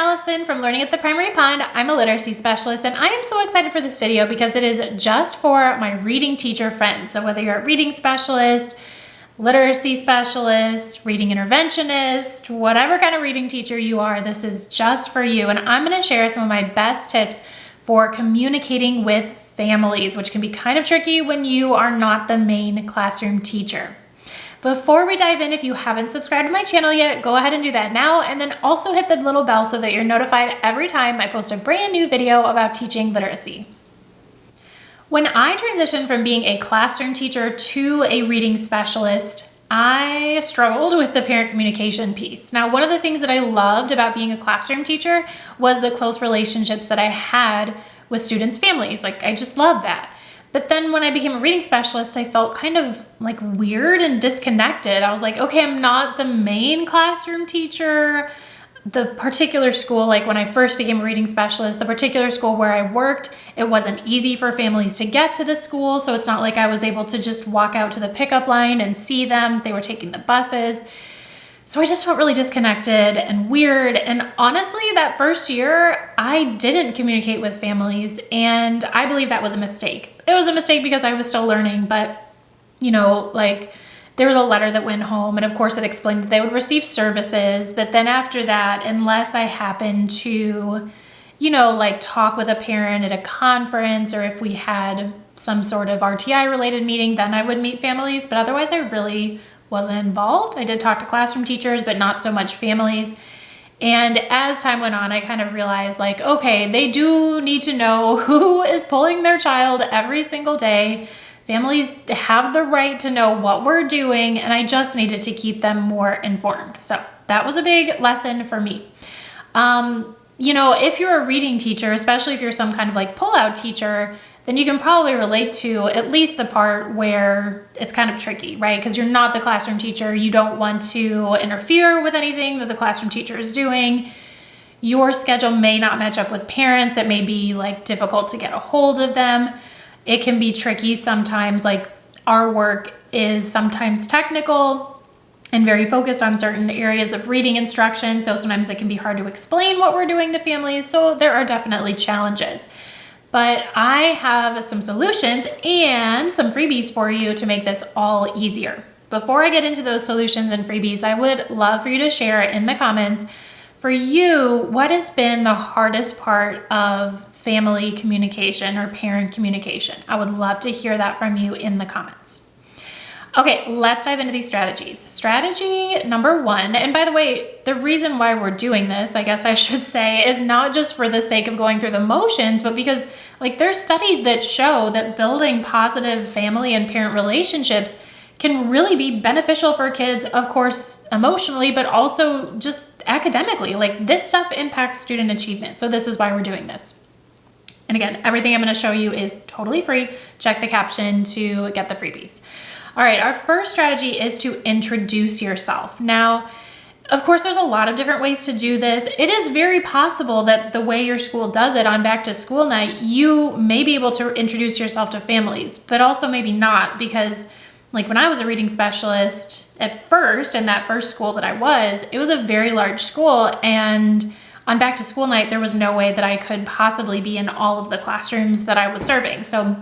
Allison from Learning at the Primary Pond. I'm a literacy specialist, and I am so excited for this video because it is just for my reading teacher friends. So whether you're a reading specialist, literacy specialist, reading interventionist, whatever kind of reading teacher you are, this is just for you. And I'm going to share some of my best tips for communicating with families, which can be kind of tricky when you are not the main classroom teacher. Before we dive in, if you haven't subscribed to my channel yet, go ahead and do that now, and then also hit the little bell so that you're notified every time I post a brand new video about teaching literacy. When I transitioned from being a classroom teacher to a reading specialist, I struggled with the parent communication piece. Now, one of the things that I loved about being a classroom teacher was the close relationships that I had with students' families. I just loved that. But then when I became a reading specialist, I felt kind of weird and disconnected. I was like, okay, I'm not the main classroom teacher. The particular school, when I first became a reading specialist, the particular school where I worked, it wasn't easy for families to get to the school. So it's not like I was able to just walk out to the pickup line and see them. They were taking the buses. So I just felt really disconnected and weird. And honestly, that first year, I didn't communicate with families. And I believe that was a mistake. It was a mistake because I was still learning, but there was a letter that went home, and of course it explained that they would receive services. But then after that, unless I happened to, talk with a parent at a conference, or if we had some sort of RTI related meeting, then I would meet families. But otherwise I really wasn't involved. I did talk to classroom teachers, but not so much families. And as time went on, I kind of realized okay, they do need to know who is pulling their child every single day. Families have the right to know what we're doing, and I just needed to keep them more informed. So that was a big lesson for me. If you're a reading teacher, especially if you're some kind of pull-out teacher, then you can probably relate to at least the part where it's kind of tricky, right? Because you're not the classroom teacher. You don't want to interfere with anything that the classroom teacher is doing. Your schedule may not match up with parents. It may be difficult to get a hold of them. It can be tricky sometimes. Our work is sometimes technical and very focused on certain areas of reading instruction. So sometimes it can be hard to explain what we're doing to families. So there are definitely challenges. But I have some solutions and some freebies for you to make this all easier. Before I get into those solutions and freebies, I would love for you to share in the comments, for you, what has been the hardest part of family communication or parent communication? I would love to hear that from you in the comments. Okay, let's dive into these strategies. Strategy number one, and by the way, the reason why we're doing this, I guess I should say, is not just for the sake of going through the motions, but because there's studies that show that building positive family and parent relationships can really be beneficial for kids, of course, emotionally, but also just academically. This stuff impacts student achievement. So this is why we're doing this. And again, everything I'm going to show you is totally free. Check the caption to get the freebies. All right, our first strategy is to introduce yourself. Now, of course, there's a lot of different ways to do this. It is very possible that the way your school does it on back to school night, you may be able to introduce yourself to families, but also maybe not, because when I was a reading specialist at first, in that first school that I was, it was a very large school, and on back to school night, there was no way that I could possibly be in all of the classrooms that I was serving. So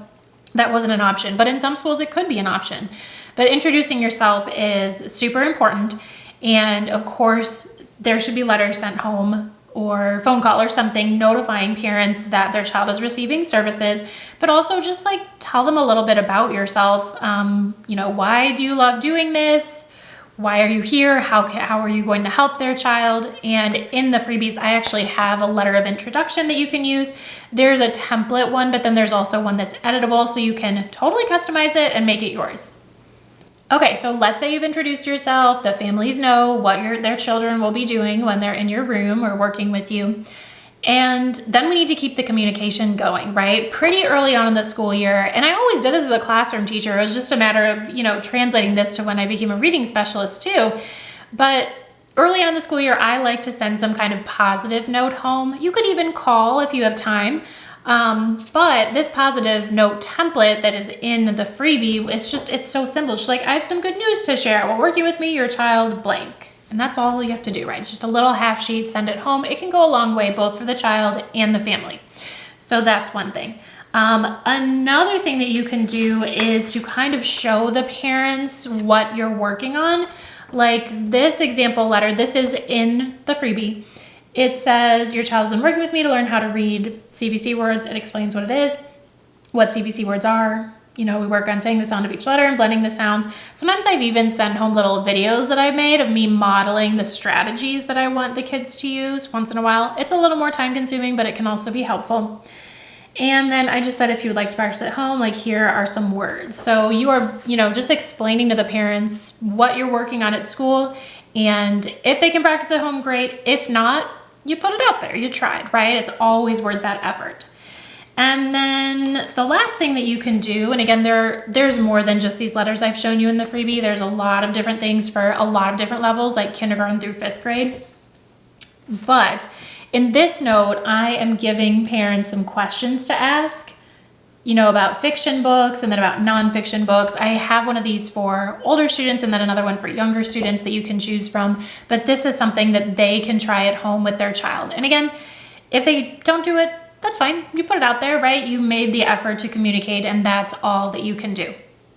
that wasn't an option, but in some schools it could be an option. But introducing yourself is super important. And of course, there should be letters sent home or phone call or something notifying parents that their child is receiving services, but also just tell them a little bit about yourself. Why do you love doing this? Why are you here? How are you going to help their child? And in the freebies, I actually have a letter of introduction that you can use. There's a template one, but then there's also one that's editable, so you can totally customize it and make it yours. Okay, so let's say you've introduced yourself. The families know what their children will be doing when they're in your room or working with you. And then we need to keep the communication going, right? Pretty early on in the school year. And I always did this as a classroom teacher. It was just a matter of, translating this to when I became a reading specialist too. But early on in the school year, I like to send some kind of positive note home. You could even call if you have time. But this positive note template that is in the freebie, it's so simple. It's I have some good news to share. While working with me, your child blank. And that's all you have to do, right? It's just a little half sheet, send it home. It can go a long way, both for the child and the family. So that's one thing. Another thing that you can do is to kind of show the parents what you're working on. Like this example letter, this is in the freebie. It says, your child's been working with me to learn how to read CVC words. It explains what it is, what CVC words are. You know, we work on saying the sound of each letter and blending the sounds. Sometimes I've even sent home little videos that I've made of me modeling the strategies that I want the kids to use once in a while. It's a little more time consuming, but it can also be helpful. And then I just said, if you would like to practice at home, like here are some words. So you are, just explaining to the parents what you're working on at school. And if they can practice at home, great. If not, you put it out there. You tried, right? It's always worth that effort. And then the last thing that you can do, and again, there's more than just these letters I've shown you in the freebie. There's a lot of different things for a lot of different levels, like kindergarten through 5th grade. But in this note, I am giving parents some questions to ask, about fiction books and then about nonfiction books. I have one of these for older students and then another one for younger students that you can choose from. But this is something that they can try at home with their child. And again, if they don't do it, that's fine. You put it out there, right? You made the effort to communicate, and that's all that you can do.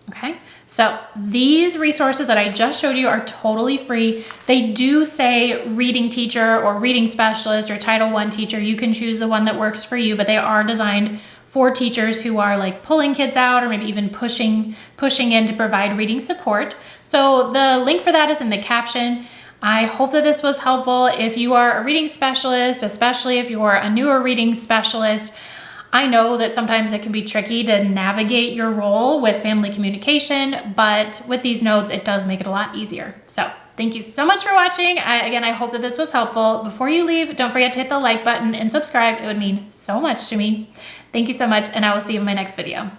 Okay? So these resources that I just showed you are totally free. They do say reading teacher or reading specialist or Title I teacher. You can choose the one that works for you, but they are designed for teachers who are like pulling kids out or maybe even pushing in to provide reading support. So the link for that is in the caption. I hope that this was helpful. If you are a reading specialist, especially if you're a newer reading specialist, I know that sometimes it can be tricky to navigate your role with family communication, but with these notes, it does make it a lot easier. So thank you so much for watching. I hope that this was helpful. Before you leave, don't forget to hit the like button and subscribe. It would mean so much to me. Thank you so much, and I will see you in my next video.